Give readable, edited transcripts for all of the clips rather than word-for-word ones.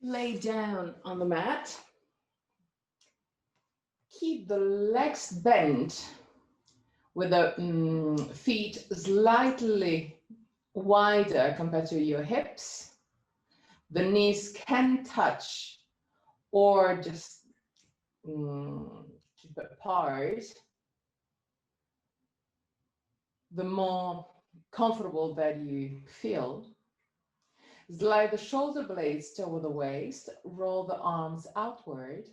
Lay down on the mat. Keep the legs bent with the feet slightly wider compared to your hips. The knees can touch or just keep it apart. The more comfortable that you feel. Slide the shoulder blades toward the waist. Roll the arms outward.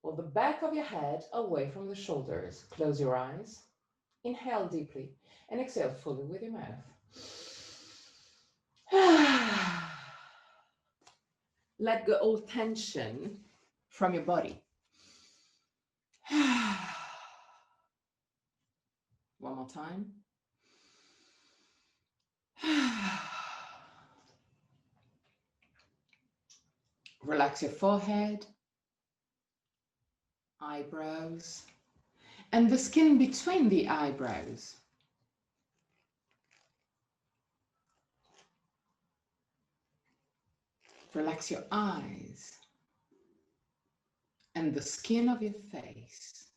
Pull the back of your head away from the shoulders. Close your eyes. Inhale deeply and exhale fully with your mouth. Let go all tension from your body. One more time. Relax your forehead, eyebrows, and the skin between the eyebrows. Relax your eyes and the skin of your face.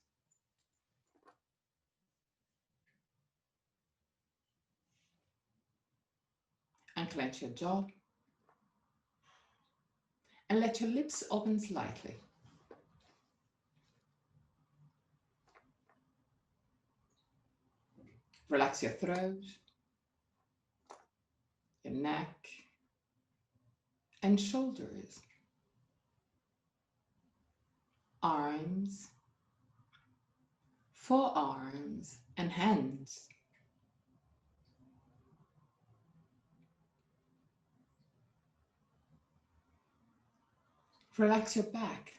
Unclench your jaw and let your lips open slightly. Relax your throat, your neck, and shoulders, arms, forearms, and hands. Relax your back,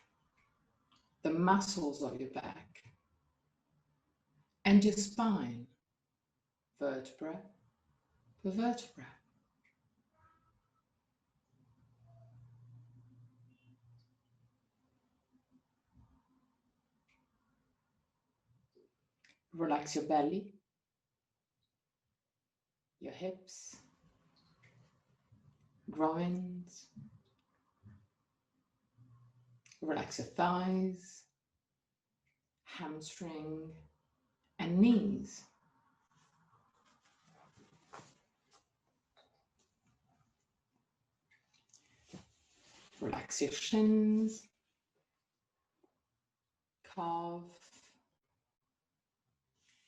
the muscles of your back, and your spine, vertebra per vertebra. Relax your belly, your hips, groins. Relax your thighs, hamstring, and knees. Relax your shins, calf,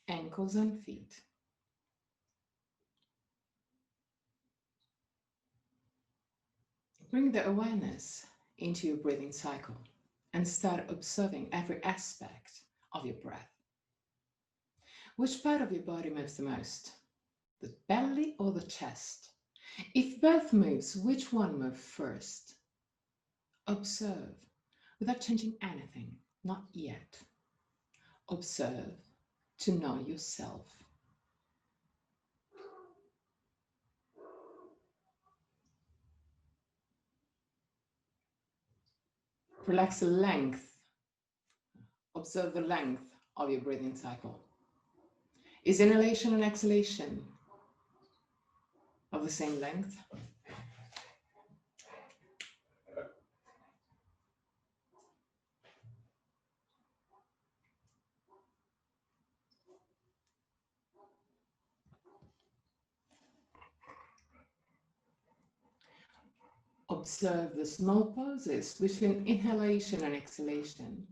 ankles, and feet. Bring the awareness into your breathing cycle and start observing every aspect of your breath. Which part of your body moves the most? The belly or the chest? If both moves, which one moves first? Observe without changing anything, not yet. Observe to know yourself. Relax the length. Observe the length of your breathing cycle. Is inhalation and exhalation of the same length? Observe the small pauses between inhalation and exhalation,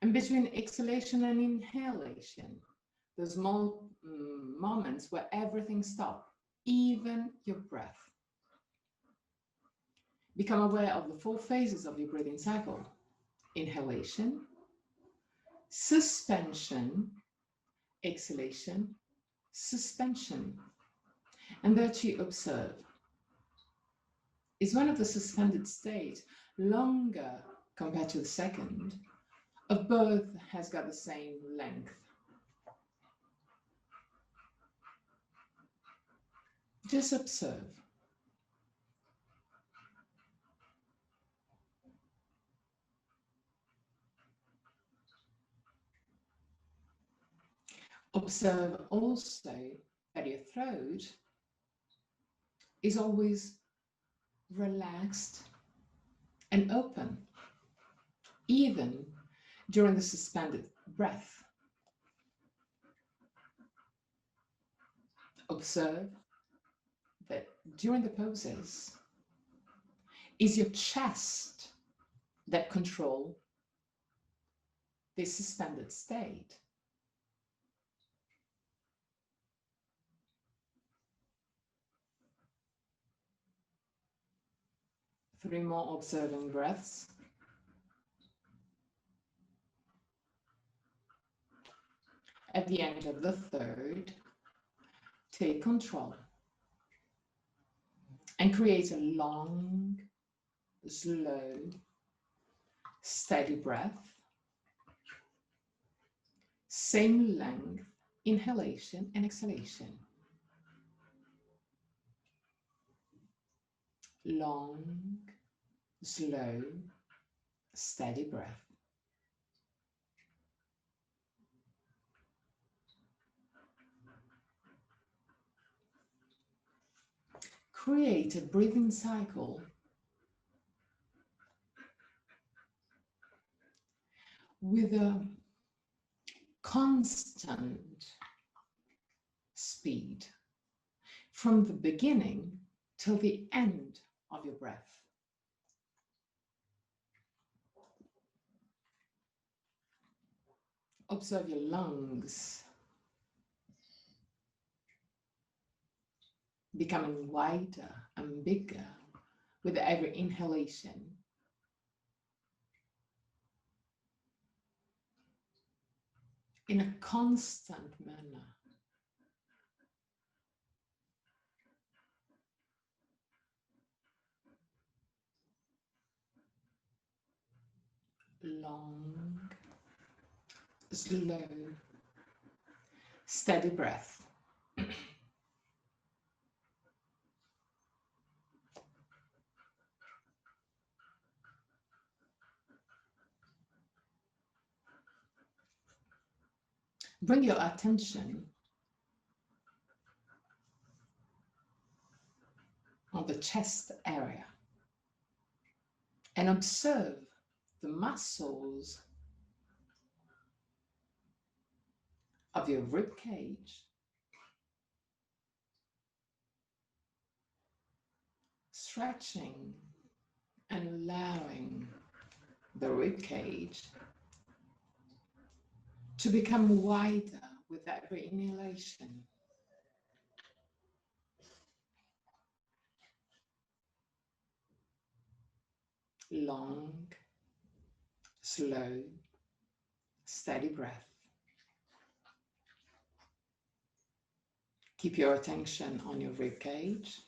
and between exhalation and inhalation, the small moments where everything stops, even your breath. Become aware of the 4 phases of your breathing cycle: inhalation, suspension, exhalation, suspension, and that you observe. Is one of the suspended states longer compared to the second, or both has got the same length? Just observe. Observe also that your throat is always relaxed, and open, even during the suspended breath. Observe that during the poses, is your chest that control this suspended state. Three more observing breaths. At the end of the third, take control and create a long, slow, steady breath. Same length, inhalation and exhalation. Long, slow, steady breath. Create a breathing cycle with a constant speed from the beginning till the end of your breath. Observe your lungs becoming wider and bigger with every inhalation. In a constant manner. Long, slow, steady breath. Bring your attention on the chest area and observe the muscles of your rib cage, stretching and allowing the rib cage to become wider with every inhalation. Long, slow, steady breath. Keep your attention on your rib cage.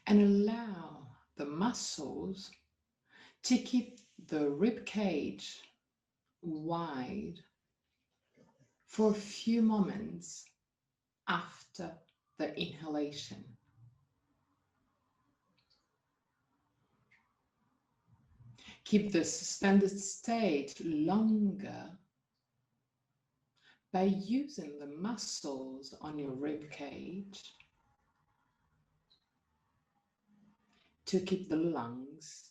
And allow the muscles to keep the rib cage wide for a few moments after the inhalation. Keep the suspended state longer by using the muscles on your rib cage to keep the lungs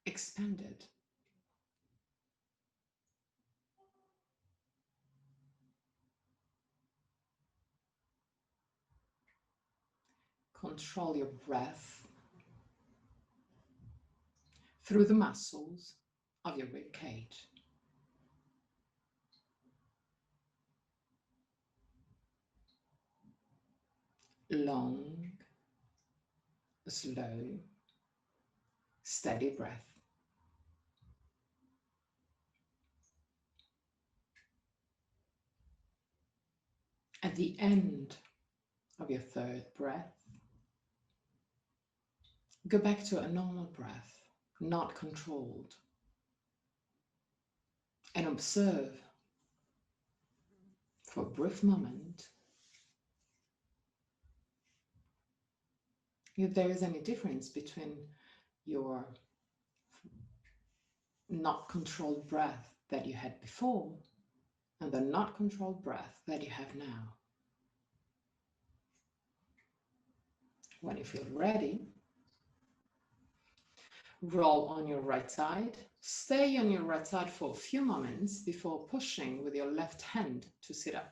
expanded. Control your breath through the muscles of your rib cage. Long, slow, steady breath. At the end of your third breath, go back to a normal breath, not controlled, and observe for a brief moment if there is any difference between your not controlled breath that you had before and the not controlled breath that you have now. When you feel ready, roll on your right side. Stay on your right side for a few moments before pushing with your left hand to sit up.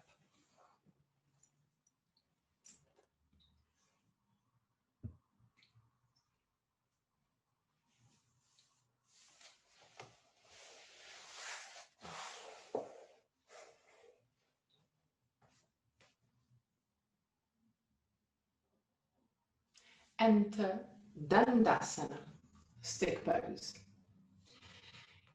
Enter Dandasana, stick pose.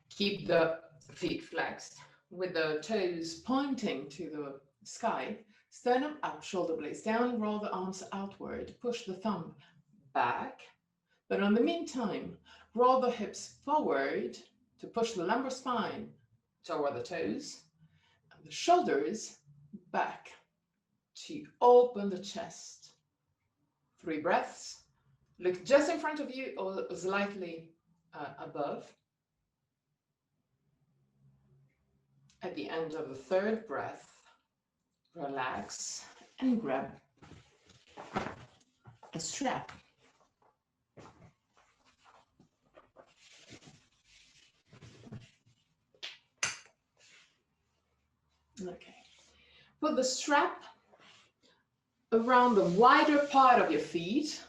Keep the feet flexed with the toes pointing to the sky. Sternum up, shoulder blades down, roll the arms outward, push the thumb back. But in the meantime, roll the hips forward to push the lumbar spine toward the toes, and the shoulders back to open the chest. 3 breaths. Look just in front of you or slightly above. At the end of the 3rd breath, relax and grab a strap. Okay. Put the strap around the wider part of your feet.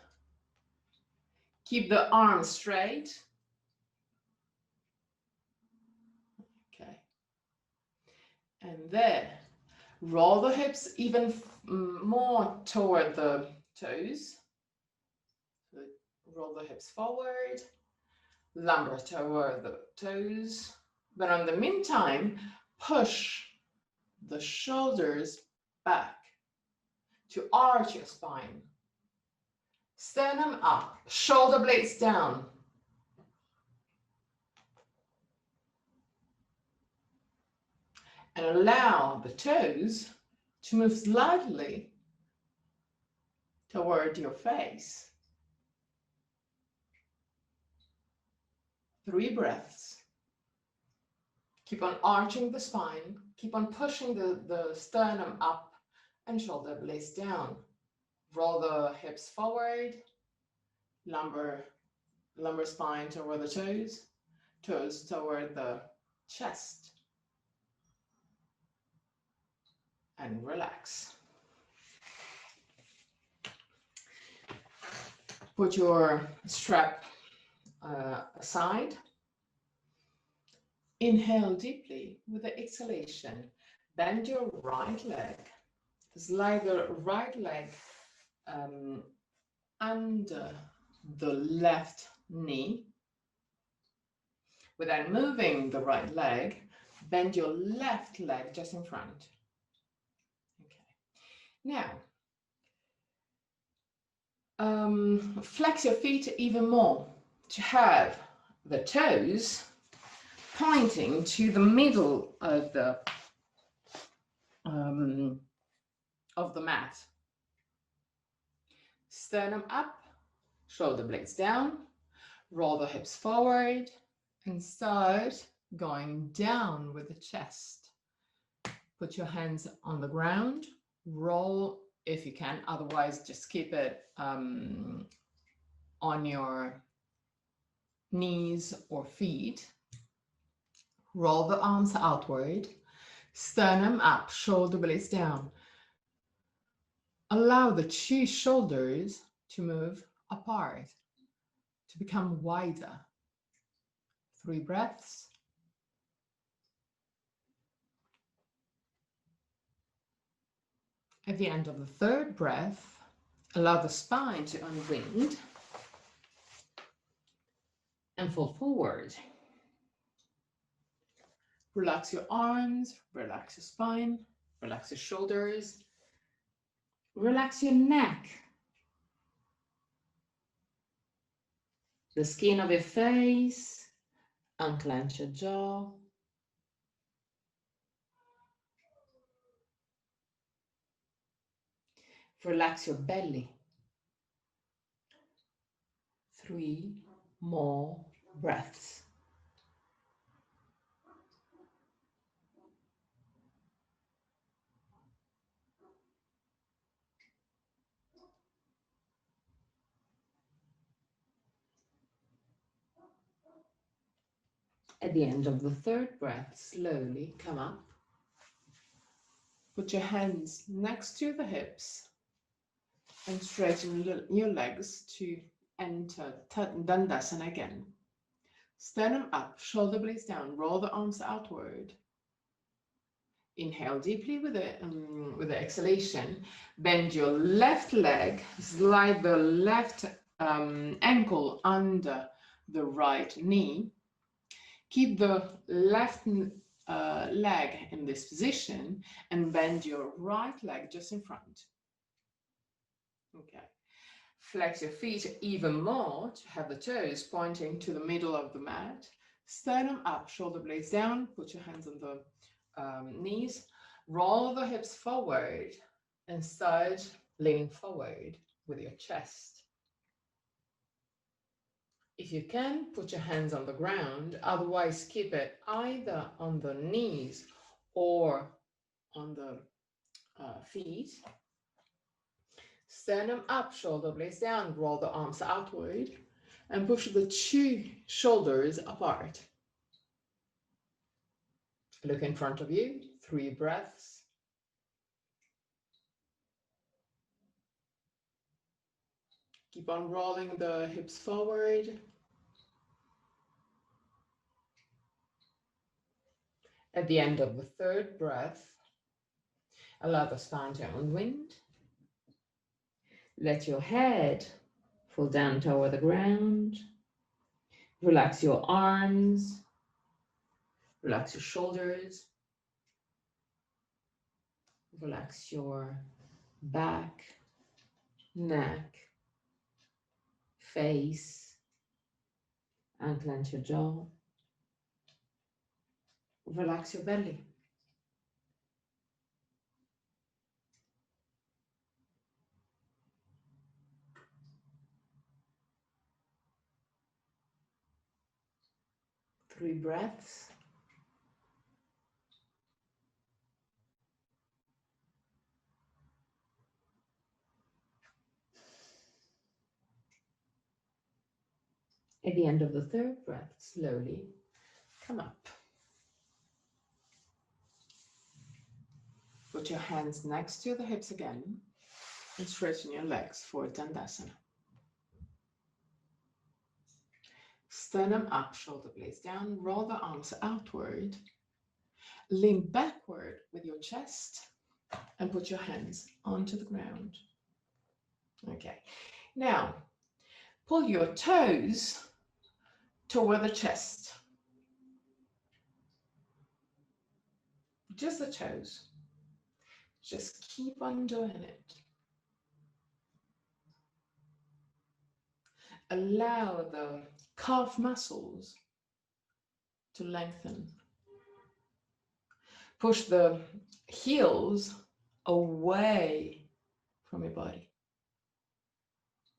Keep the arms straight. Okay. And then roll the hips even more toward the toes. So roll the hips forward, lumbar toward the toes. But in the meantime, push the shoulders back to arch your spine. Sternum up, shoulder blades down. And allow the toes to move slightly toward your face. 3 breaths. Keep on arching the spine. Keep on pushing the sternum up and shoulder blades down. Roll the hips forward, lumbar spine toward the toes, toes toward the chest. And relax. Put your strap aside. Inhale deeply with the exhalation. Bend your right leg. Slide the right leg under the left knee. Without moving the right leg, bend your left leg just in front. Okay. Now, flex your feet even more to have the toes pointing to the middle of the mat. Sternum up, shoulder blades down, roll the hips forward and start going down with the chest. Put your hands on the ground, roll if you can, otherwise just keep it on your knees or feet. Roll the arms outward, sternum up, shoulder blades down. Allow the 2 shoulders to move apart, to become wider. 3 breaths. At the end of the 3rd breath, allow the spine to unwind and fall forward. Relax your arms, relax your spine, relax your shoulders, relax your neck, the skin of your face, unclench your jaw. Relax your belly. 3 more breaths. At the end of the third breath, slowly come up. Put your hands next to the hips and straighten your legs to enter Dandasana again. Sternum up, shoulder blades down, roll the arms outward. Inhale deeply with the exhalation. Bend your left leg, slide the left ankle under the right knee. Keep the left leg in this position and bend your right leg just in front. Okay. Flex your feet even more to have the toes pointing to the middle of the mat. Sternum up, shoulder blades down. Put your hands on the knees. Roll the hips forward and start leaning forward with your chest. If you can, put your hands on the ground, otherwise keep it either on the knees or on the feet. Sternum up, shoulder blades down, roll the arms outward and push the two shoulders apart. Look in front of you, 3 breaths. Keep on rolling the hips forward. At the end of the 3rd breath, allow the spine to unwind. Let your head fall down toward the ground. Relax your arms. Relax your shoulders. Relax your back, neck, face, unclench your jaw. Relax your belly. Three breaths. At the end of the 3rd breath, slowly come up. Put your hands next to the hips again and straighten your legs for Dandasana. Sternum up, shoulder blades down, roll the arms outward. Lean backward with your chest and put your hands onto the ground. Okay, now pull your toes toward the chest. Just the toes. Just keep on doing it. Allow the calf muscles to lengthen. Push the heels away from your body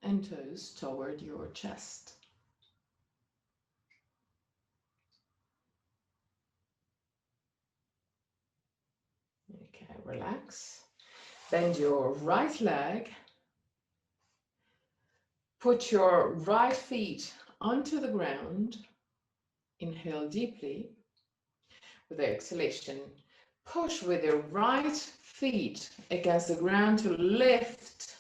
and toes toward your chest. Okay, relax. Bend your right leg. Put your right feet onto the ground. Inhale deeply. With the exhalation, push with your right feet against the ground to lift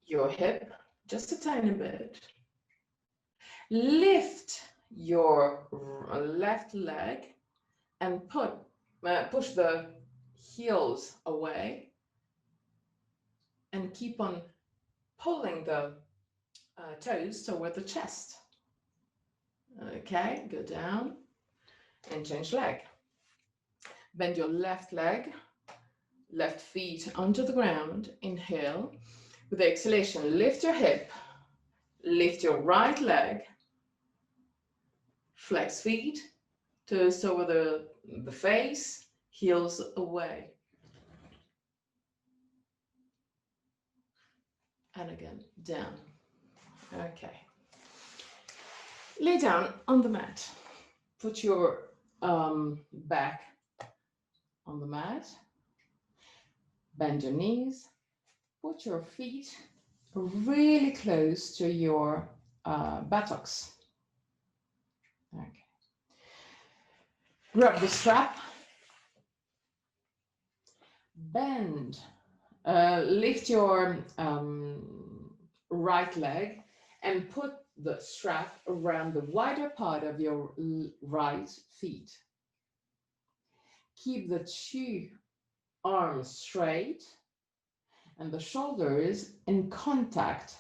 your hip just a tiny bit. Lift your left leg and push the heels away and keep on pulling the toes toward the chest. Okay, go down and change leg. Bend your left leg, left feet onto the ground. Inhale. With the exhalation, lift your hip, lift your right leg, flex feet, toes toward the face, heels away. And again, down. Okay. Lay down on the mat. Put your back on the mat. Bend your knees. Put your feet really close to your buttocks. Okay. Grab the strap, bend, lift your right leg and put the strap around the wider part of your right feet. Keep the two arms straight and the shoulders in contact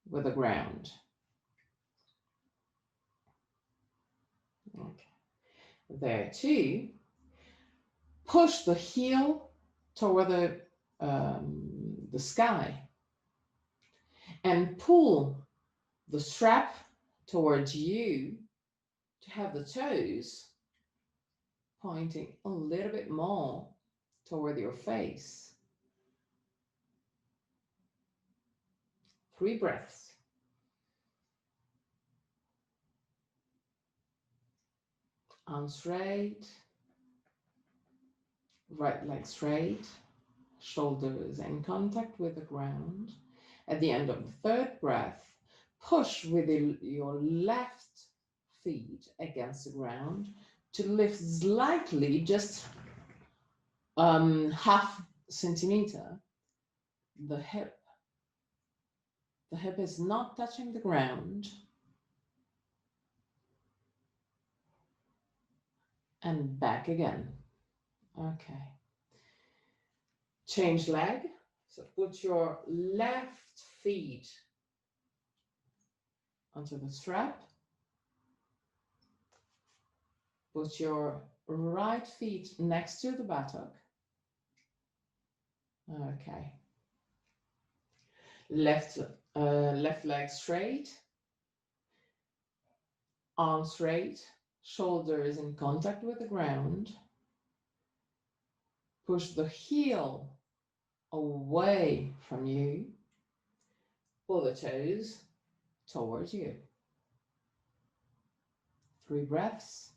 with the ground. Okay. There too. Push the heel toward the sky and pull the strap towards you to have the toes pointing a little bit more toward your face. 3 breaths. Arms straight, right leg straight, shoulders in contact with the ground. At the end of the 3rd breath, push with your left feet against the ground to lift slightly, just half centimeter, the hip. The hip is not touching the ground. And back again. Okay. Change leg. So put your left feet onto the strap. Put your right feet next to the buttock. Okay. Left leg straight. Arms straight. Shoulders in contact with the ground. Push the heel away from you. Pull the toes towards you. 3 breaths.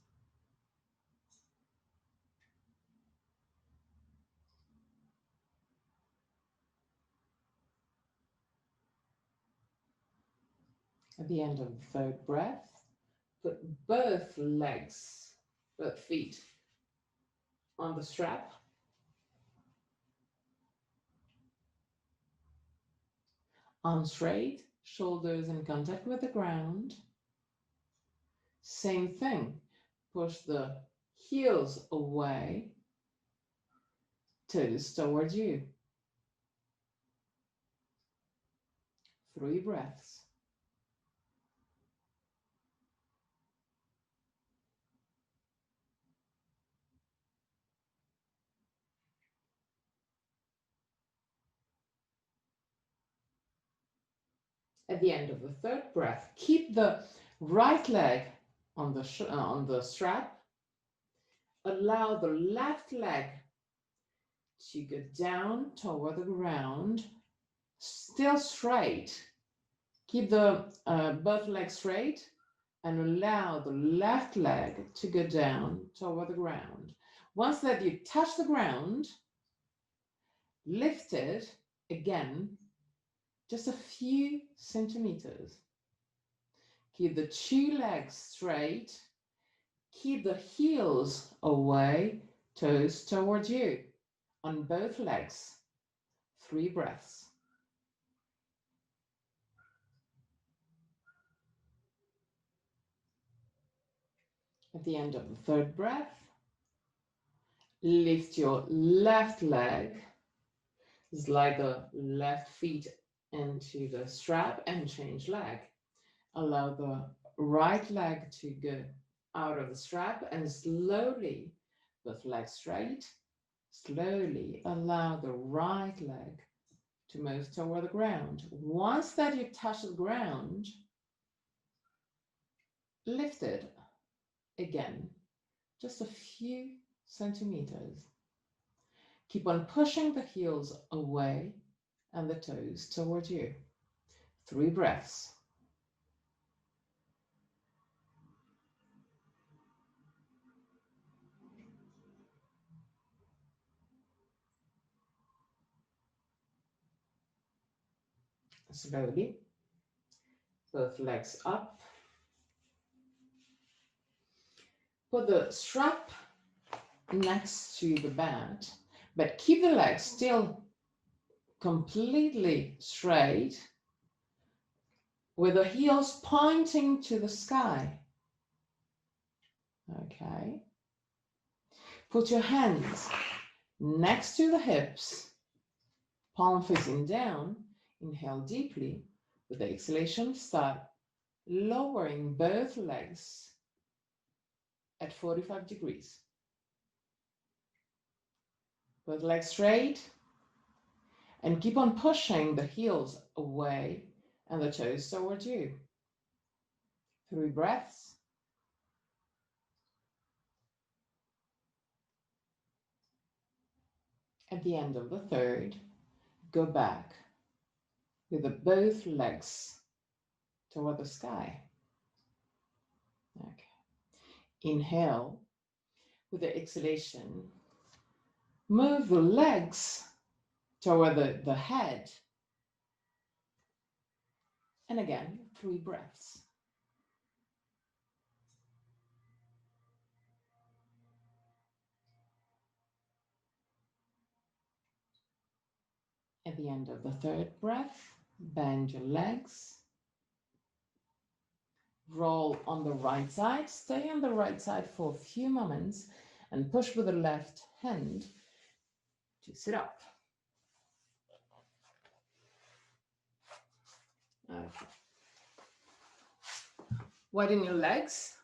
At the end of the 3rd breath, put both legs, both feet on the strap. Arms straight, shoulders in contact with the ground. Same thing. Push the heels away, toes towards you. 3 breaths. At the end of the 3rd breath, keep the right leg on the strap. Allow the left leg to go down toward the ground, still straight. Keep the both legs straight and allow the left leg to go down toward the ground. Once that you touch the ground, lift it again, just a few centimeters. Keep the 2 legs straight. Keep the heels away, toes towards you on both legs. 3 breaths. At the end of the 3rd breath, lift your left leg, slide the left feet into the strap and change leg. Allow the right leg to go out of the strap and slowly, both legs straight, slowly allow the right leg to move toward the ground. Once that you touch the ground, lift it again, just a few centimeters. Keep on pushing the heels away and the toes towards you. 3 breaths. Slowly, both legs up. Put the strap next to the bed, but keep the legs still completely straight with the heels pointing to the sky. Okay. Put your hands next to the hips, palm facing down. Inhale deeply. With the exhalation, start lowering both legs at 45 degrees. Both legs straight, and keep on pushing the heels away and the toes towards you. 3 breaths. At the end of the third, go back with both legs toward the sky. Okay. Inhale. With the exhalation, move the legs toward the head. And again, 3 breaths. At the end of the third breath, bend your legs. Roll on the right side. Stay on the right side for a few moments and push with the left hand to sit up. Okay. Widen your legs.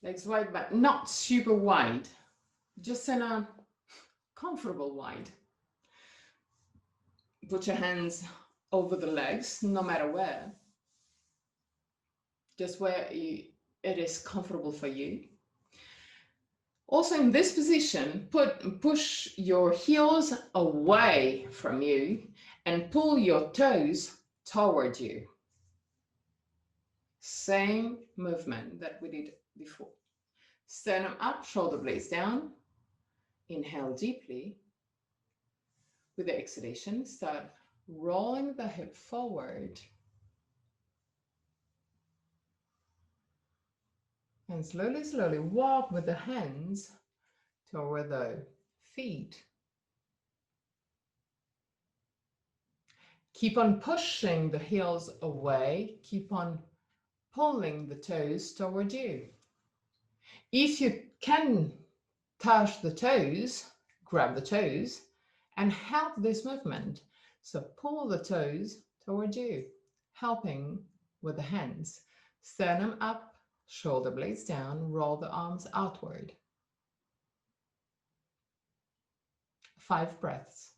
Legs wide, but not super wide. Just in a comfortable wide. Put your hands over the legs, no matter where. Just where it is comfortable for you. Also in this position, push your heels away from you and pull your toes toward you. Same movement that we did before. Sternum up, shoulder blades down. Inhale deeply. With the exhalation, start rolling the hip forward. And slowly, slowly walk with the hands toward the feet. Keep on pushing the heels away. Keep on pulling the toes toward you. If you can touch the toes, grab the toes and help this movement. So pull the toes toward you, helping with the hands. Sternum up, shoulder blades down, roll the arms outward. 5 breaths.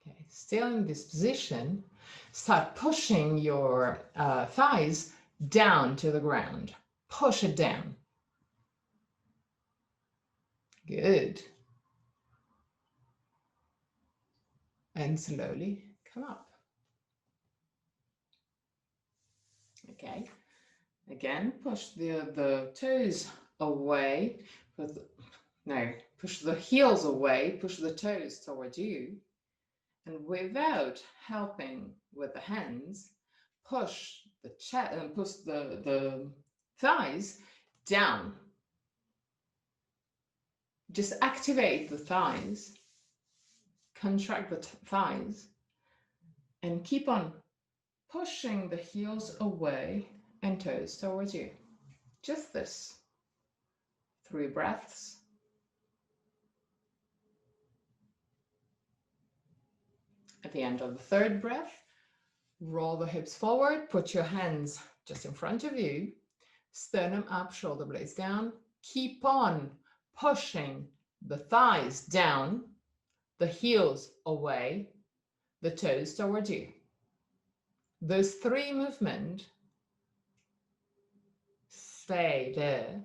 Okay, still in this position, start pushing your thighs down to the ground. Push it down. Good. And slowly come up. Okay. Again, push the toes away. Push the heels away. Push the toes towards you. And without helping with the hands, push the chest and push the thighs down. Just activate the thighs, contract the thighs, and keep on pushing the heels away and toes towards you. Just this. 3 breaths. At the end of the third breath, roll the hips forward, put your hands just in front of you, sternum up, shoulder blades down. Keep on pushing the thighs down, the heels away, the toes towards you. Those 3 movements, stay there,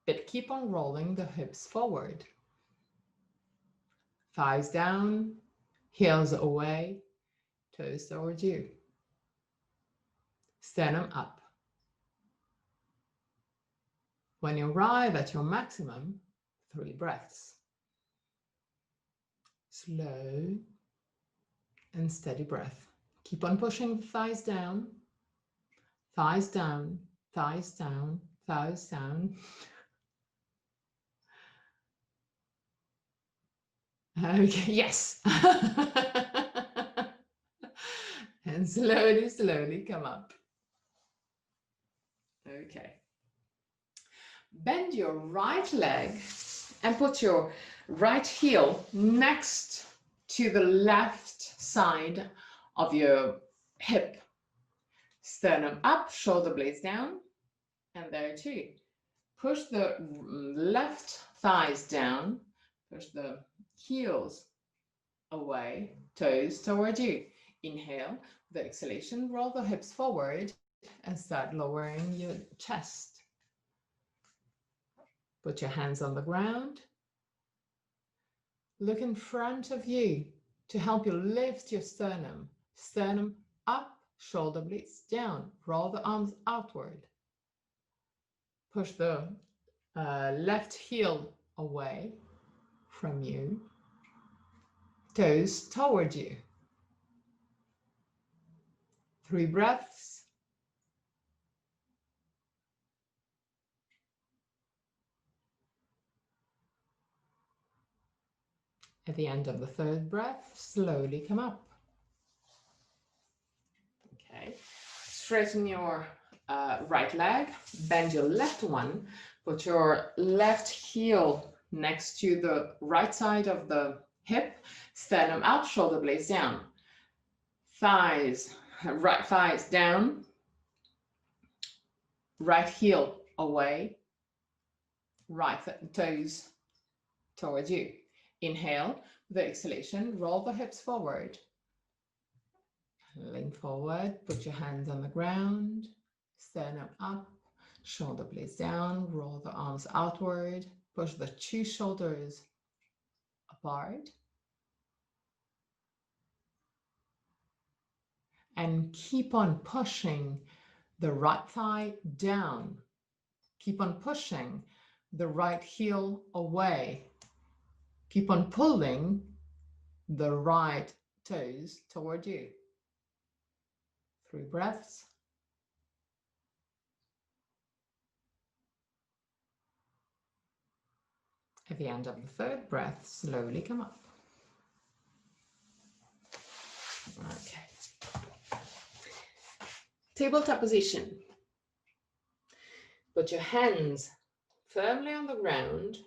but keep on rolling the hips forward. Thighs down, heels away, toes towards you. Sternum up. When you arrive at your maximum, 3 breaths. Slow and steady breath. Keep on pushing the thighs down, thighs down, thighs down, thighs down. Okay, yes. And slowly, slowly come up. Okay. Bend your right leg and put your right heel next to the left side of your hip. Sternum up, shoulder blades down, and there too. Push the left thighs down, push the heels away, toes toward you. Inhale, the exhalation, roll the hips forward and start lowering your chest. Put your hands on the ground. Look in front of you to help you lift your sternum. Sternum up, shoulder blades down. Roll the arms outward. Push the left heel away from you. Toes toward you. 3 breaths. At the end of the 3rd breath, slowly come up. Okay. Straighten your right leg, bend your left one, put your left heel next to the right side of the hip, sternum out, shoulder blades down. Right thighs down, right heel away, right toes towards you. Inhale, the exhalation, roll the hips forward. Lean forward, put your hands on the ground, sternum up, shoulder blades down, roll the arms outward, push the 2 shoulders apart. And keep on pushing the right thigh down. Keep on pushing the right heel away. Keep on pulling the right toes toward you. 3 breaths. At the end of the 3rd breath, slowly come up. Okay. Tabletop position. Put your hands firmly on the ground,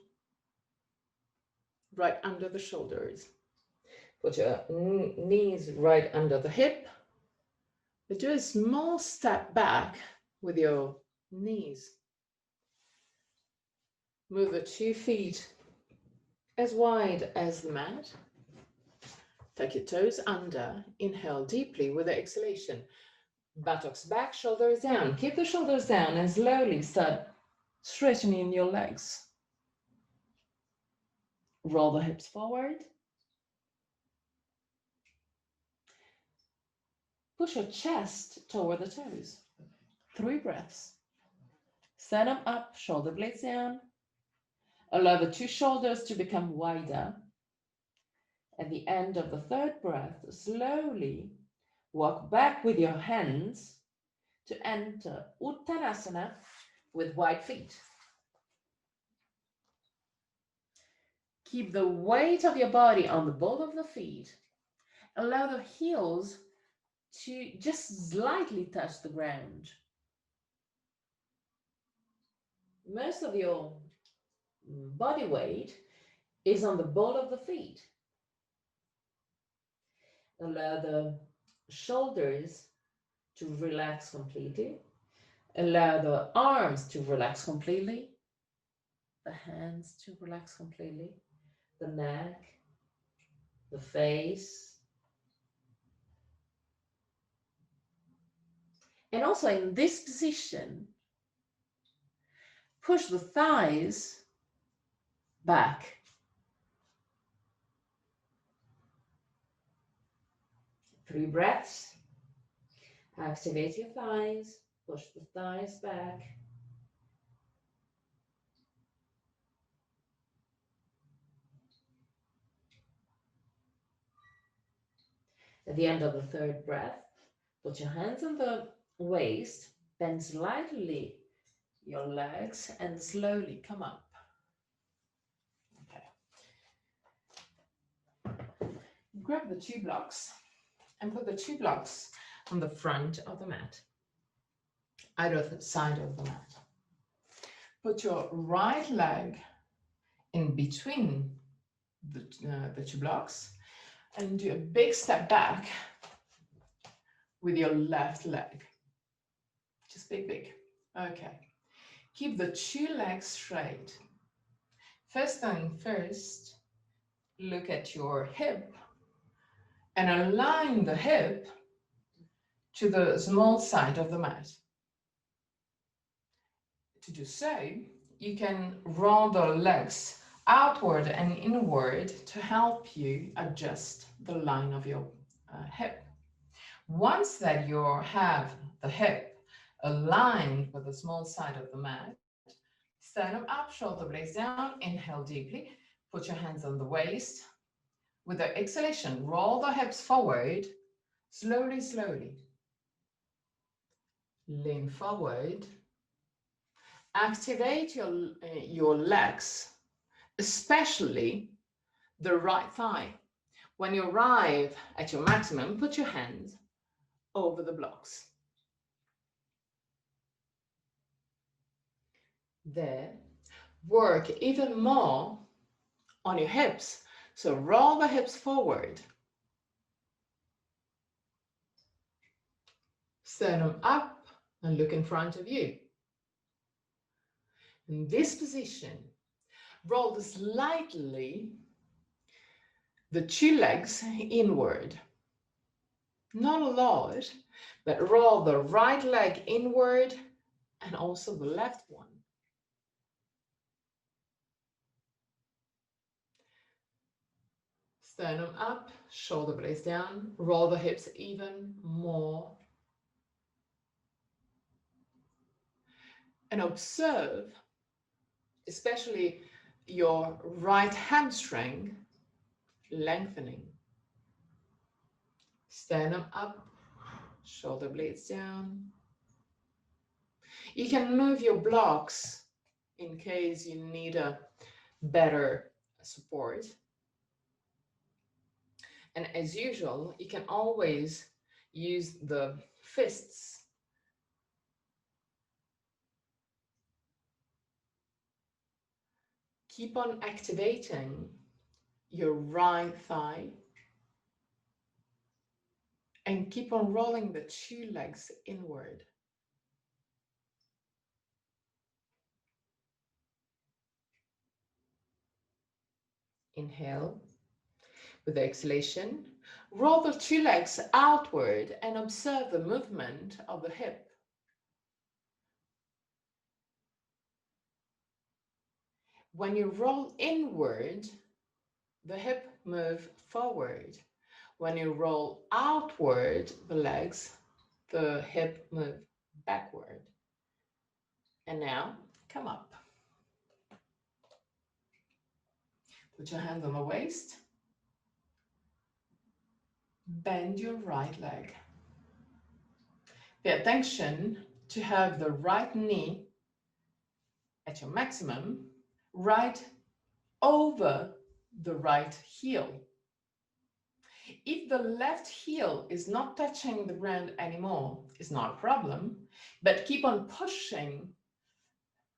right under the shoulders. Put your knees right under the hip. But do a small step back with your knees. Move the 2 feet as wide as the mat. Tuck your toes under. Inhale deeply with the exhalation. Buttocks back, shoulders down. Keep the shoulders down and slowly start straightening your legs. Roll the hips forward. Push your chest toward the toes. 3 breaths. Sternum up, shoulder blades down. Allow the 2 shoulders to become wider. At the end of the 3rd breath, slowly walk back with your hands to enter Uttanasana with wide feet. Keep the weight of your body on the ball of the feet. Allow the heels to just slightly touch the ground. Most of your body weight is on the ball of the feet. Allow the shoulders to relax completely. Allow the arms to relax completely. The hands to relax completely. The neck, the face. And also in this position, push the thighs back. Three breaths. Activate your thighs. Push the thighs back. At the end of the third breath, put your hands on the waist, bend slightly your legs, and slowly come up. Okay. Grab the 2 blocks and put the 2 blocks on the front of the mat, either side of the mat. Put your right leg in between the 2 blocks and do a big step back with your left leg. Just big. Okay. Keep the 2 legs straight. First thing first, look at your hip and align the hip to the small side of the mat. To do so, you can roll the legs outward and inward to help you adjust the line of your hip. Once that you have the hip aligned with the small side of the mat, sternum up, shoulder blades down, inhale deeply, put your hands on the waist. With the exhalation, roll the hips forward, slowly. Lean forward. Activate your legs, especially the right thigh. When you arrive at your maximum, put your hands over the blocks. There, work even more on your hips. So roll the hips forward. Sternum up and look in front of you. In this position, roll slightly the 2 legs inward. Not a lot, but roll the right leg inward and also the left one. Sternum up, shoulder blades down, roll the hips even more. And observe, especially your right hamstring lengthening. Sternum up, shoulder blades down. You can move your blocks in case you need a better support. And as usual, you can always use the fists. Keep on activating your right thigh and keep on rolling the 2 legs inward. Inhale. With the exhalation, roll the 2 legs outward and observe the movement of the hip. When you roll inward, the hip moves forward. When you roll outward the legs, the hip moves backward. And now, come up. Put your hand on the waist. Bend your right leg. Pay attention to have the right knee at your maximum, right over the right heel. If the left heel is not touching the ground anymore, it's not a problem, but keep on pushing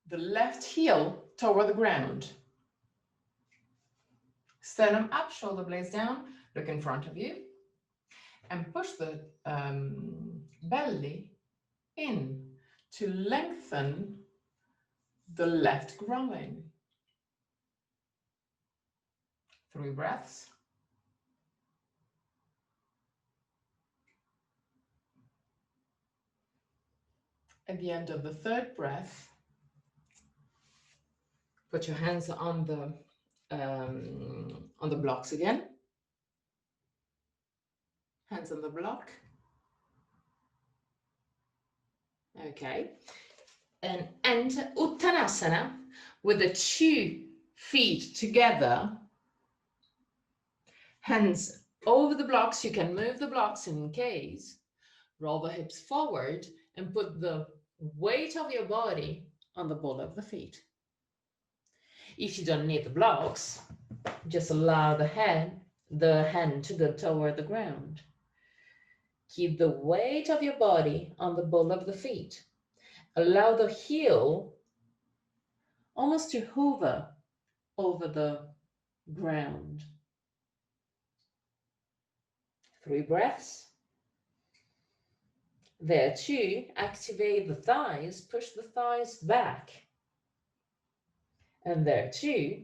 the left heel toward the ground. Sternum up, shoulder blades down, look in front of you, and push the belly in to lengthen the left groin. 3 breaths. At the end of the 3rd breath, put your hands on the blocks again. Hands on the block. Okay. And enter Uttanasana with the 2 feet together, hands over the blocks. You can move the blocks in case. Roll the hips forward and put the weight of your body on the ball of the feet. If you don't need the blocks, just allow the hand to go toward the ground. Keep the weight of your body on the ball of the feet. Allow the heel almost to hover over the ground. 3 breaths. There too, activate the thighs, push the thighs back. And there too,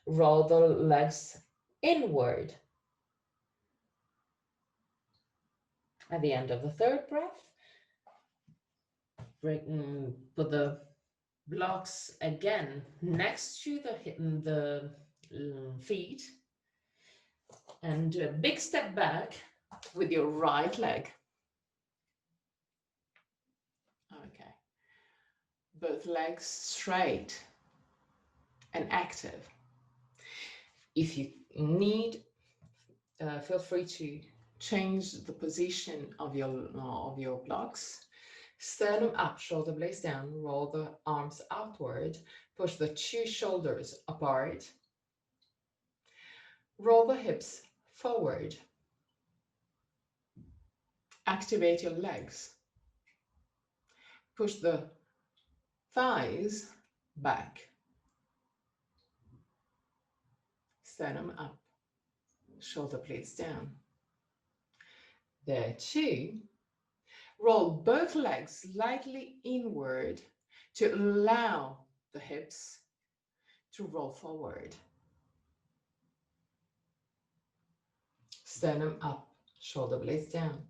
roll the legs inward. At the end of the 3rd breath, put the blocks again next to the feet and do a big step back with your right leg. Okay, both legs straight and active. If you need, feel free to change the position of your blocks. Sternum up, shoulder blades down, roll the arms outward, push the 2 shoulders apart, roll the hips forward, activate your legs, push the thighs back, sternum up, shoulder blades down. There too, roll both legs slightly inward to allow the hips to roll forward. Sternum up, shoulder blades down.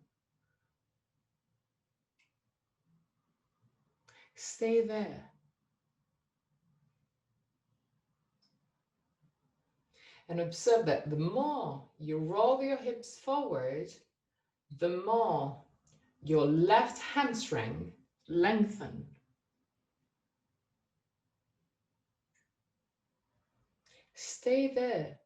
Stay there. And observe that the more you roll your hips forward, the more your left hamstring lengthens. Stay there.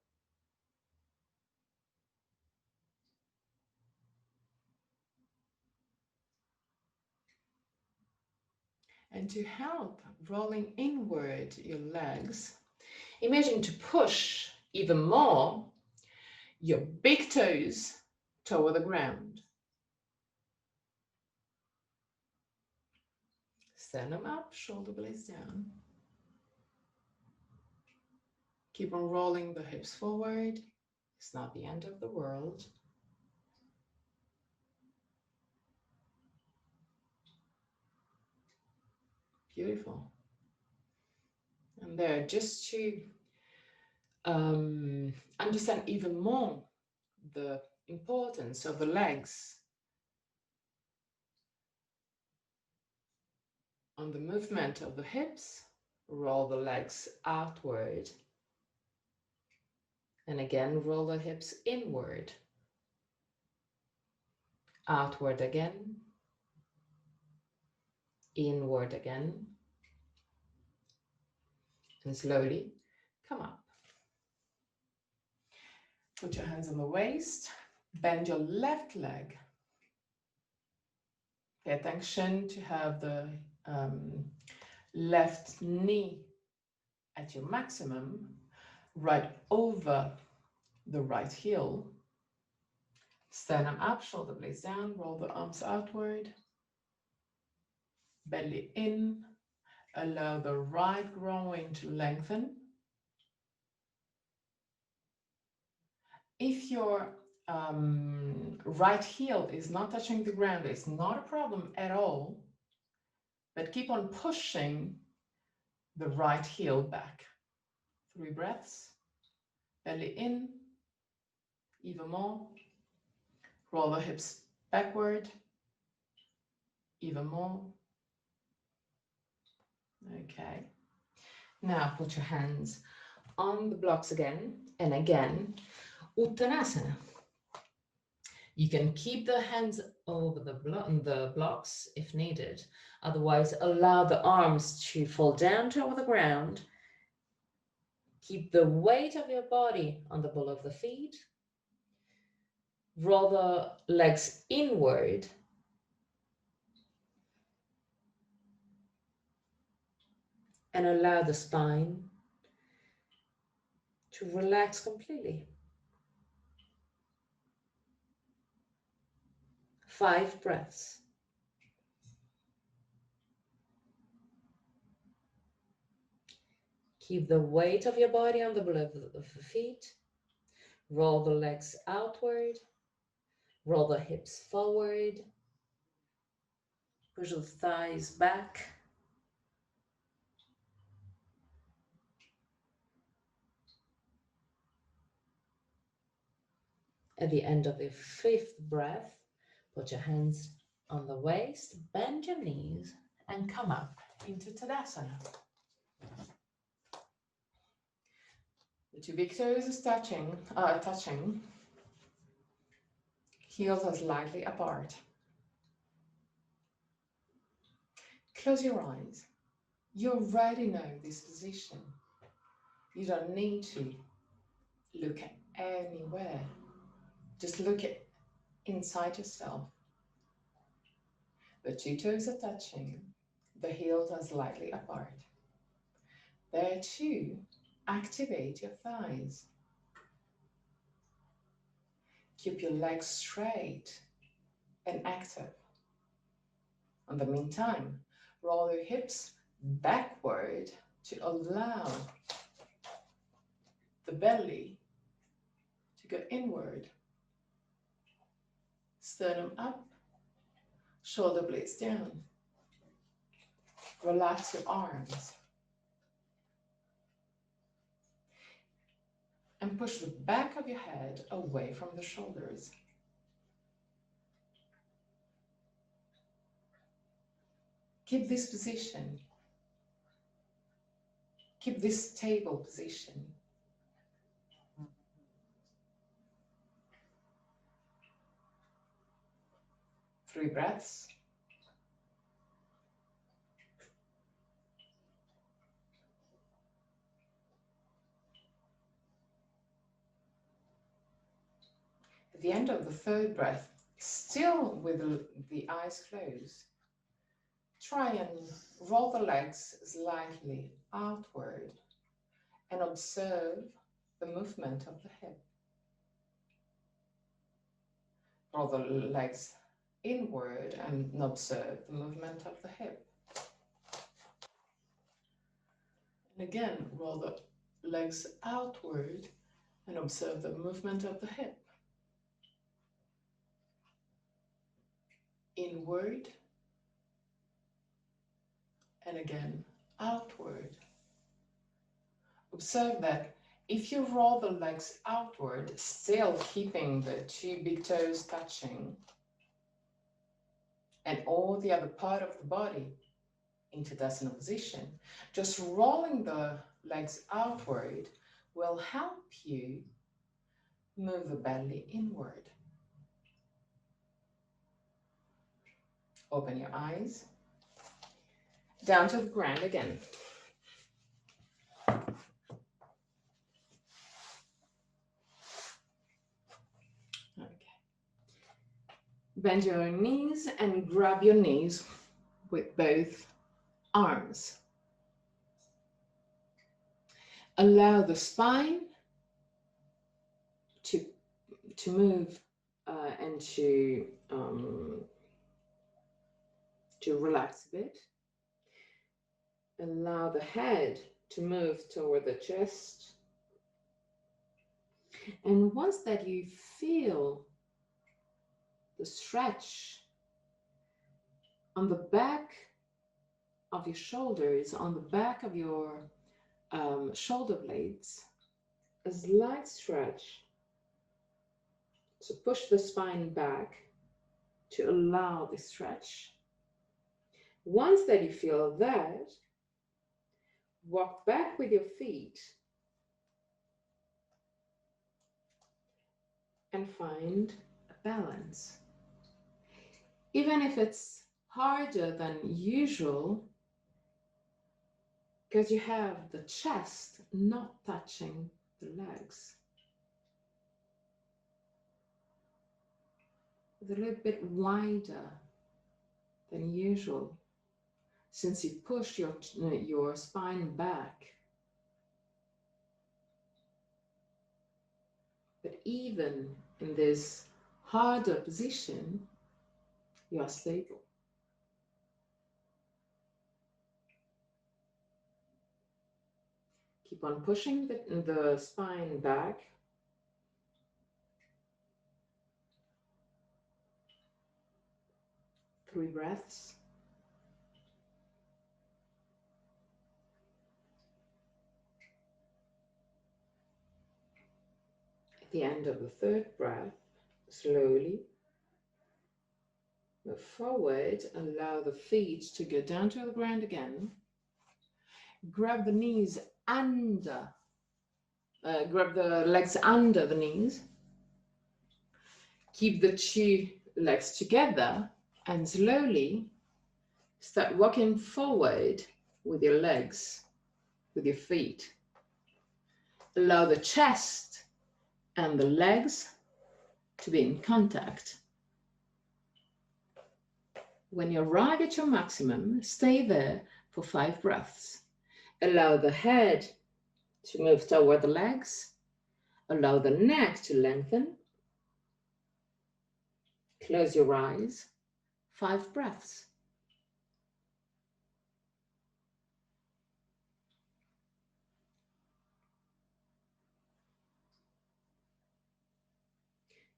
And to help rolling inward your legs, imagine to push even more your big toes toward the ground. Sternum up, shoulder blades down. Keep on rolling the hips forward. It's not the end of the world. Beautiful. And there, just to understand even more the importance of the legs on the movement of the hips, roll the legs outward. And again, roll the hips inward. Outward again. Inward again. And slowly come up. Put your hands on the waist. Bend your left leg. Pay attention to have the left knee at your maximum, right over the right heel. Sternum up, shoulder blades down, roll the arms outward. Belly in, allow the right groin to lengthen. If your right heel is not touching the ground, it's not a problem at all, but keep on pushing the right heel back. 3 breaths, belly in, even more. Roll the hips backward, even more. Okay. Now put your hands on the blocks again and again. Uttanasana. You can keep the hands over the blocks if needed. Otherwise, allow the arms to fall down toward the ground. Keep the weight of your body on the ball of the feet. Roll the legs inward. And allow the spine to relax completely. 5 breaths. Keep the weight of your body on the ball of the feet. Roll the legs outward. Roll the hips forward. Push the thighs back. At the end of the 5th breath, put your hands on the waist, bend your knees, and come up into Tadasana. The 2 big toes are touching. Heels are slightly apart. Close your eyes. You already know this position. You don't need to look anywhere. Just look inside yourself. The 2 toes are touching. The heels are slightly apart. There too, activate your thighs. Keep your legs straight and active. In the meantime, roll your hips backward to allow the belly to go inward. Sternum up, shoulder blades down. Relax your arms. And push the back of your head away from the shoulders. Keep this position. Keep this stable position. Three breaths. At the end of the 3rd breath, still with the eyes closed, try and roll the legs slightly outward and observe the movement of the hip. Roll the legs inward and observe the movement of the hip. And again, roll the legs outward and observe the movement of the hip. Inward and again outward. Observe that if you roll the legs outward, still keeping the 2 big toes touching and all the other part of the body into Tadasana position, just rolling the legs outward will help you move the belly inward. Open your eyes. Down to the ground again. Okay. Bend your knees and grab your knees with both arms. Allow the spine to move and to relax a bit. Allow the head to move toward the chest. And once that you feel the stretch on the back of your shoulders, on the back of your shoulder blades, a slight stretch. So push the spine back to allow the stretch. Once that you feel that, walk back with your feet and find a balance. Even if it's harder than usual, because you have the chest not touching the legs. is a little bit wider than usual, since you push your spine back. But even in this harder position, you are stable. Keep on pushing the spine back. Three breaths. At the end of the third breath, slowly move forward, allow the feet to go down to the ground again. Grab the knees under, grab the legs under the knees. Keep the two legs together and slowly start walking forward with your legs, with your feet. Allow the chest and the legs to be in contact. When you arrive at your maximum, stay there for 5 breaths. Allow the head to move toward the legs. Allow the neck to lengthen. Close your eyes. 5 breaths.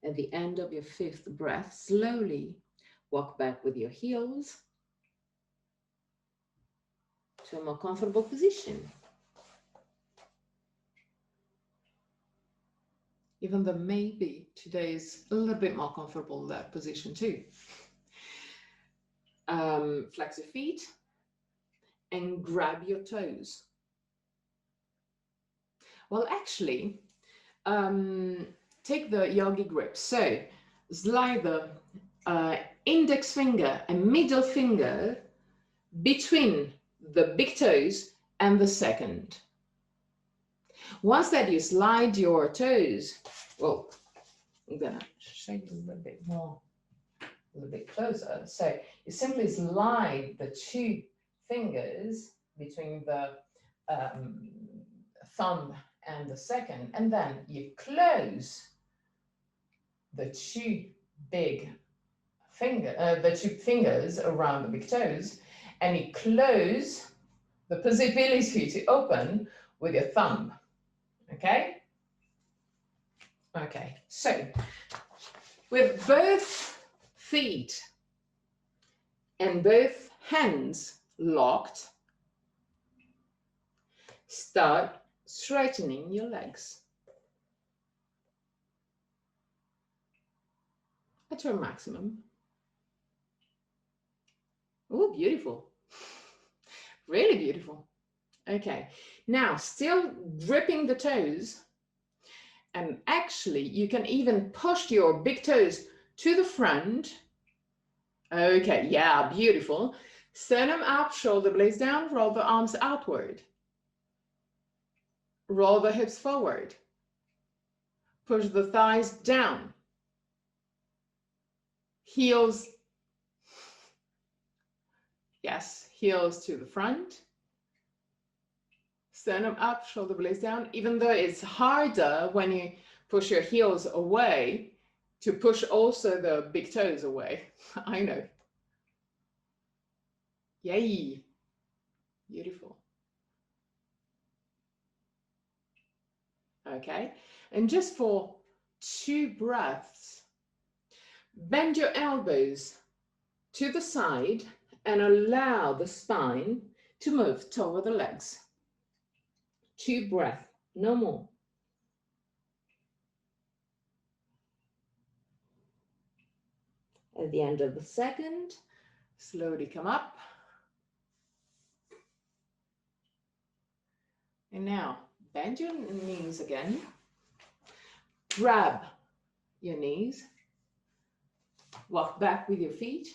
At the end of your 5th breath, slowly walk back with your heels to a more comfortable position. Even though maybe today is a little bit more comfortable in that position too. Flex your feet and grab your toes. Well, actually, take the yogi grip. So slide the index finger and middle finger between the big toes and the second. Once that you slide your toes, well, I'm gonna show you a little bit more, a little bit closer. So you simply slide the 2 fingers between the thumb and the second, and then you close the 2 fingers around the big toes, and you close the possibility to open with your thumb. Okay? Okay, so with both feet and both hands locked, start straightening your legs at your maximum. Oh, beautiful. Really beautiful. Okay, now still gripping the toes, and actually you can even push your big toes to the front. Okay, yeah, beautiful. Sternum up, shoulder blades down, roll the arms outward. Roll the hips forward. Push the thighs down. Heels, yes, heels to the front. Sternum up, shoulder blades down, even though it's harder when you push your heels away to push also the big toes away. I know. Yay. Beautiful. Okay, and just for 2 breaths, bend your elbows to the side and allow the spine to move toward the legs. 2 breaths, no more. At the end of the second, slowly come up. And now bend your knees again. Grab your knees. Walk back with your feet.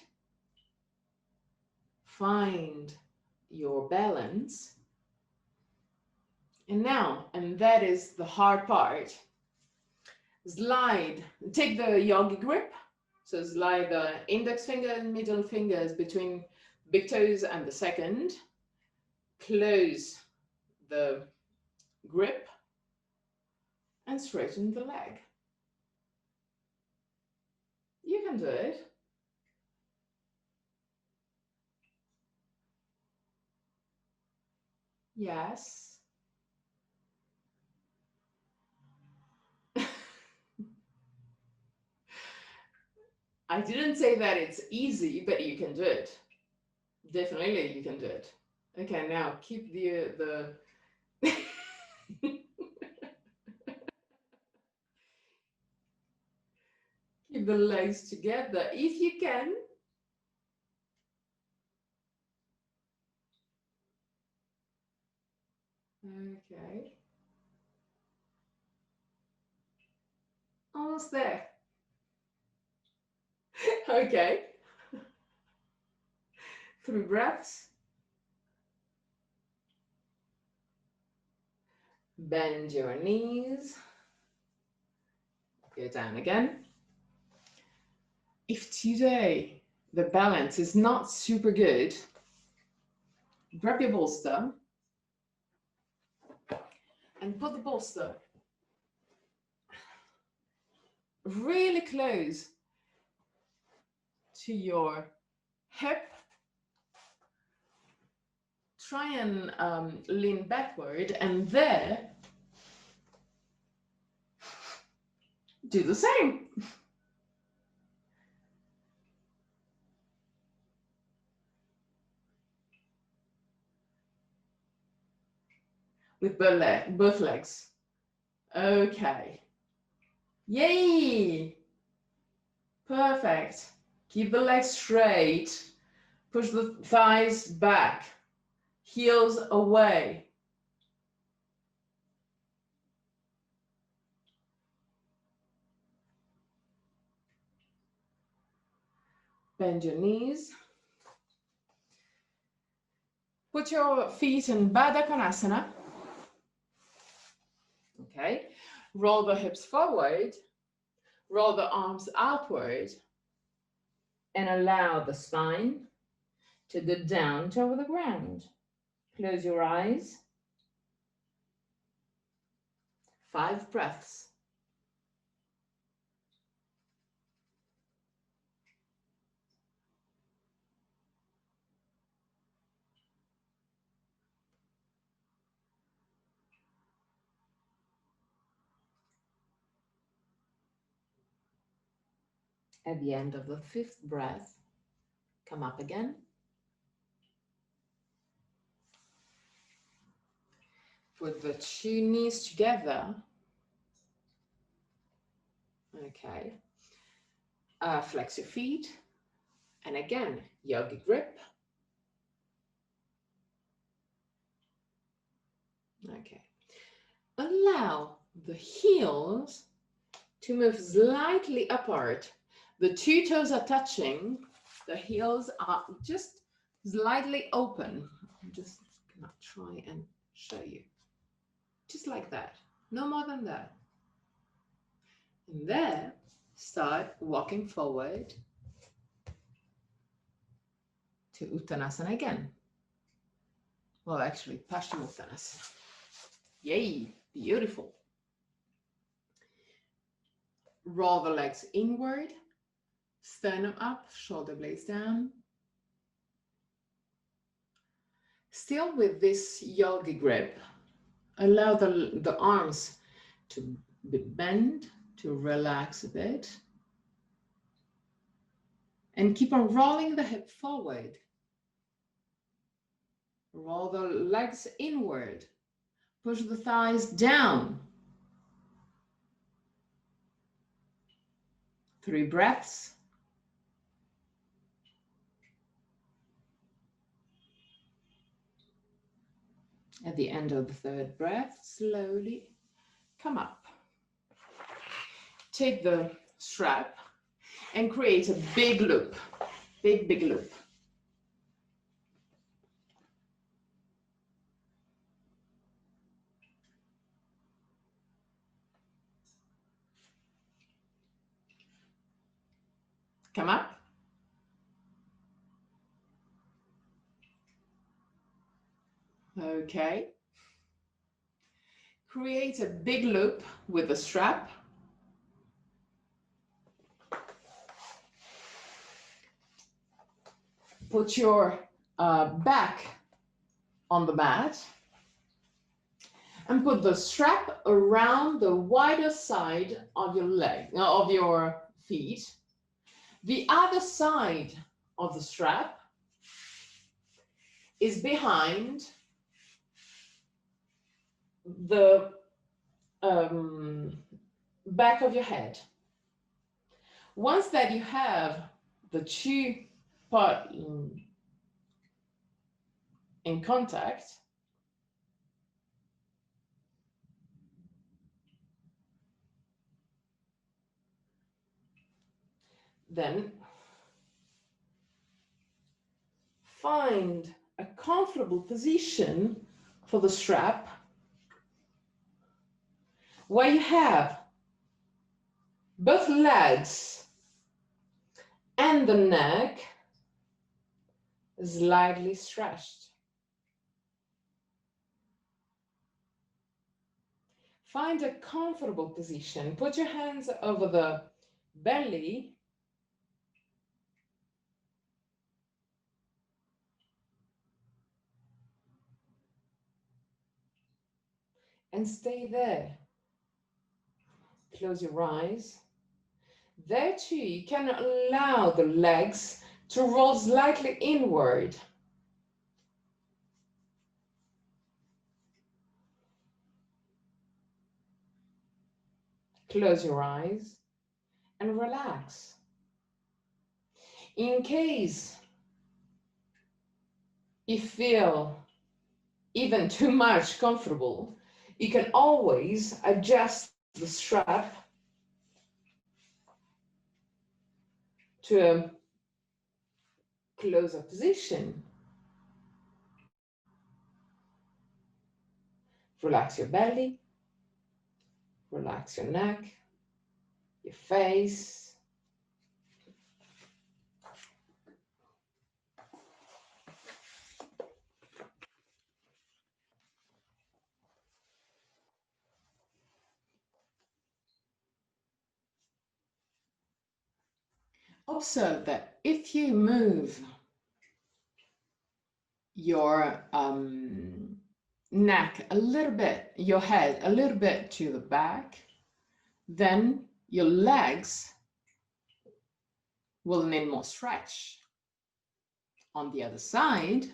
Find your balance. And now, and that is the hard part, slide, take the yogi grip So slide the index finger and middle fingers between big toes and the second. Close the grip and straighten the leg. You can do it. Yes. I didn't say that it's easy, but you can do it. Definitely you can do it. Okay, now keep the keep the legs together if you can. Okay. Almost there. Okay. 3 breaths. Bend your knees. Go down again. If today the balance is not super good, grab your bolster and put the bolster really close to your hip. Try and lean backward, and there, do the same. With both legs. Okay. Yay! Perfect. Keep the legs straight. Push the thighs back. Heels away. Bend your knees. Put your feet in Baddha Konasana. Okay. Roll the hips forward. Roll the arms outward. And allow the spine to go down toward the ground. Close your eyes. 5 breaths. At the end of the 5th breath, come up again. Put the 2 knees together. Okay. Flex your feet. And again, yogi grip. Okay. Allow the heels to move slightly apart. The 2 toes are touching. The heels are just slightly open. I'm just gonna try and show you. Just like that. No more than that. And then start walking forward to Uttanasana again. Well, actually, Paschimottanasana. Yay, beautiful. Roll the legs inward, sternum up, shoulder blades down. Still with this yogi grip, allow the arms to be bent, to relax a bit. And keep on rolling the hip forward. Roll the legs inward. Push the thighs down. 3 breaths. At the end of the 3rd breath, slowly come up. Take the strap and create a big loop. Big, big loop. Come up. Okay. Create a big loop with the strap. Put your back on the mat and put the strap around the wider side of your leg, of your feet. The other side of the strap is behind the back of your head. Once that you have the two part in contact, then find a comfortable position for the strap where you have both legs and the neck slightly stretched. Find a comfortable position. Put your hands over the belly and stay there. Close your eyes. There too, you can allow the legs to roll slightly inward. Close your eyes and relax. In case you feel even too much comfortable, you can always adjust the strap to a closer position. Relax your belly, relax your neck, your face. Observe that if you move your neck a little bit, your head a little bit to the back, then your legs will need more stretch. On the other side,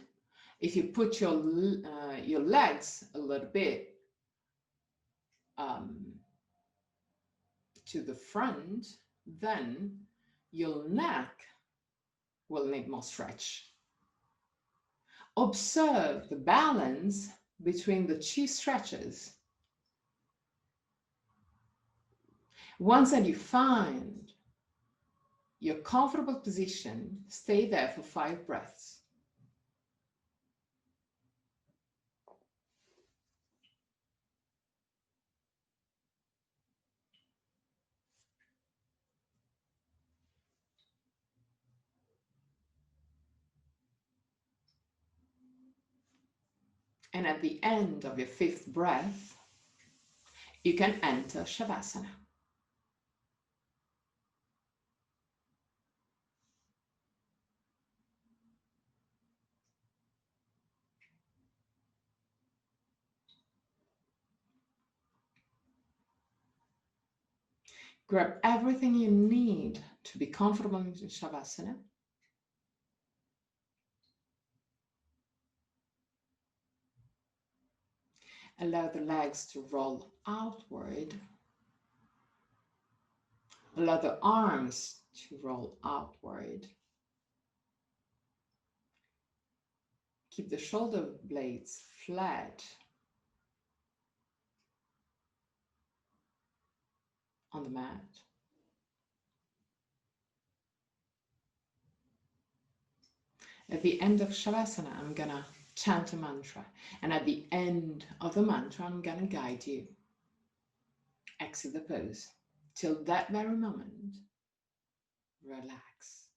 if you put your legs a little bit to the front, then your neck will need more stretch. Observe the balance between the two stretches. Once that you find your comfortable position, stay there for 5 breaths. And at the end of your 5th breath, you can enter Shavasana. Grab everything you need to be comfortable in Shavasana. Allow the legs to roll outward. Allow the arms to roll outward. Keep the shoulder blades flat on the mat. At the end of Shavasana, I'm gonna chant a mantra. And at the end of the mantra, I'm gonna guide you. Exit the pose. Till that very moment, relax.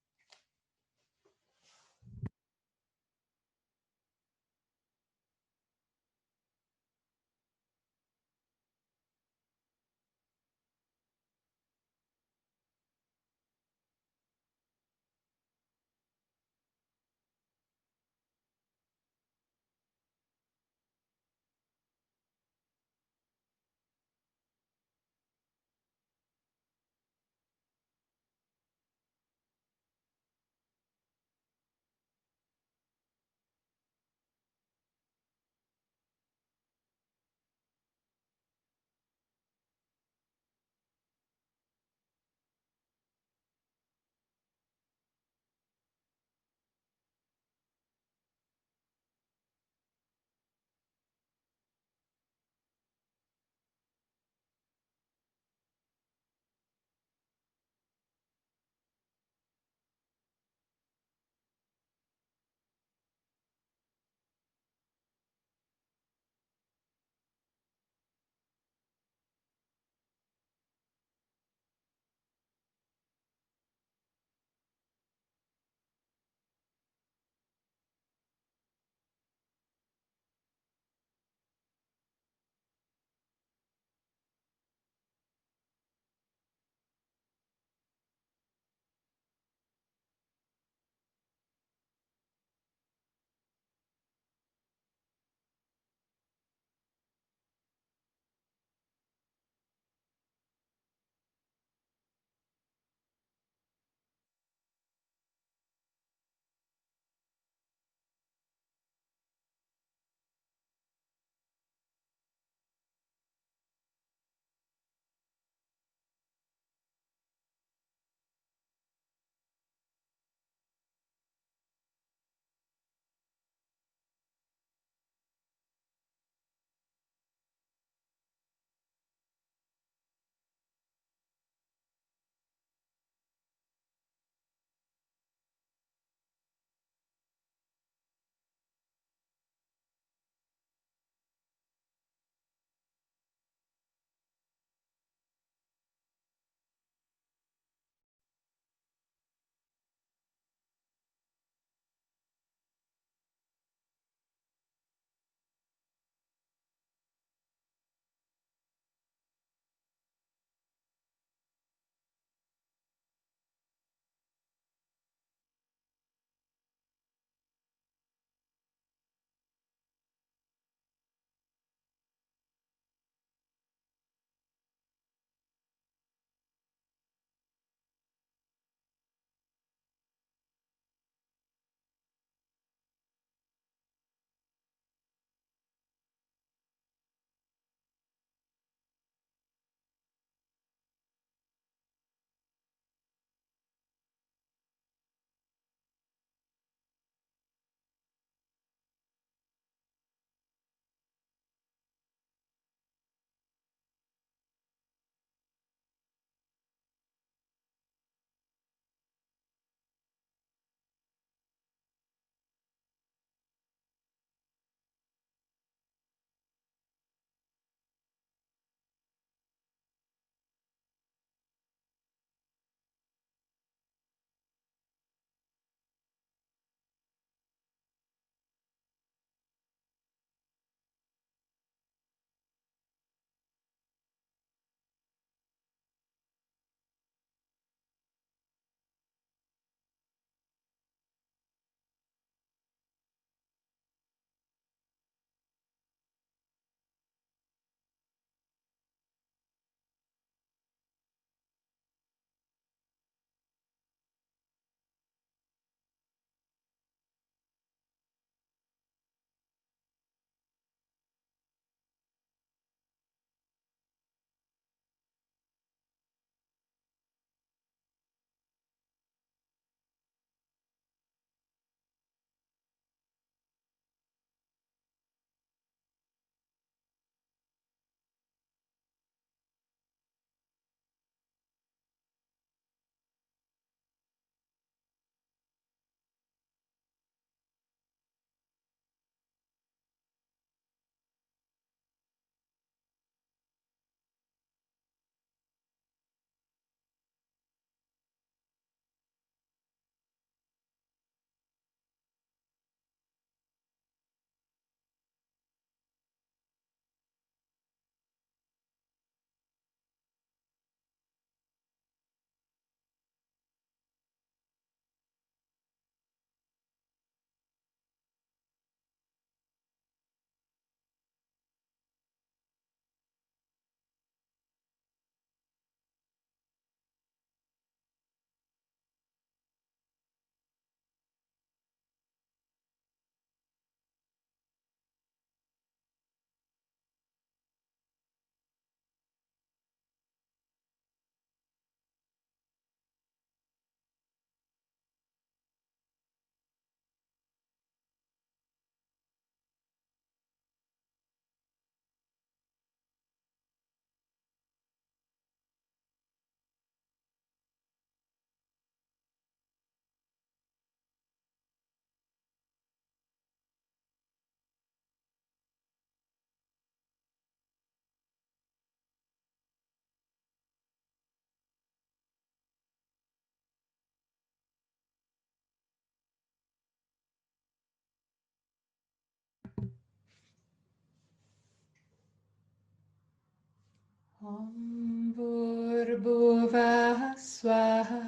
Om Bhurbhuva Swaha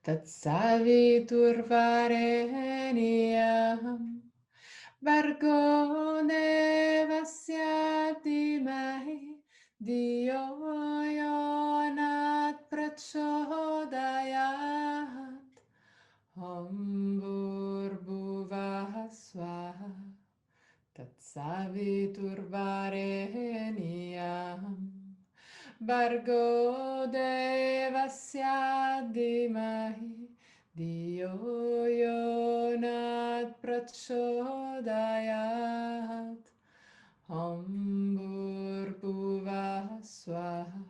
Tatsaviturvarenyam Bhargo Devasya Dhimahi Dhiyo Yonat Prachodayat Om Bhurbhuva Swaha Tatsaviturvarenyam Bhargo Devasya Dhimahi Dhiyo Yonat Prachodayat Om Bhurbhuva Swaha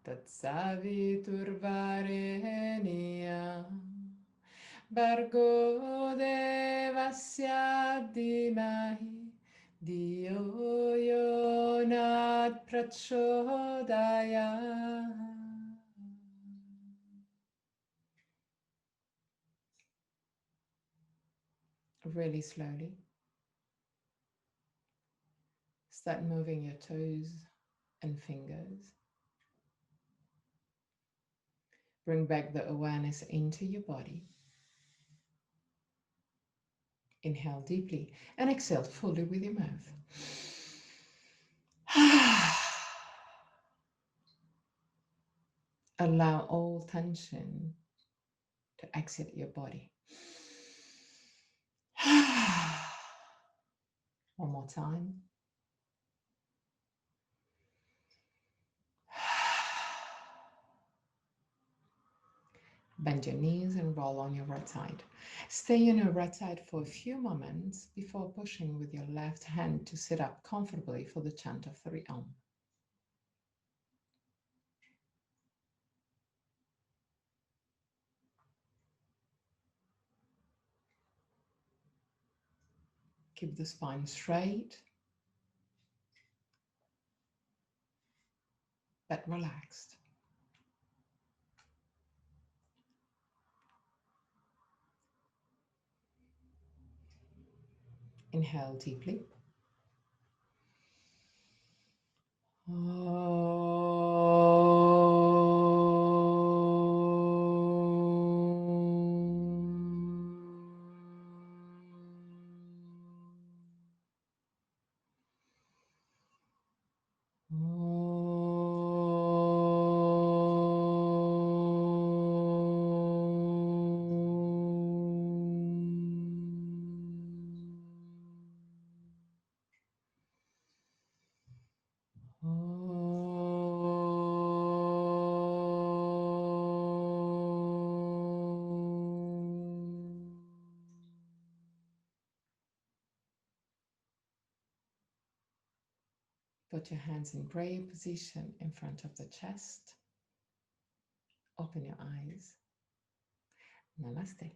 Tatsaviturvarenyam Bhargo Devasya Dhimahi Dhiyo Yonat Prachodayat. Really slowly. Start moving your toes and fingers. Bring back the awareness into your body. Inhale deeply and exhale fully with your mouth. Allow all tension to exit your body. One more time. Bend your knees and roll on your right side. Stay on your right side for a few moments before pushing with your left hand to sit up comfortably for the chant of 3 Om. Keep the spine straight, but relaxed. Inhale deeply. Put your hands in prayer position in front of the chest. Open your eyes. Namaste.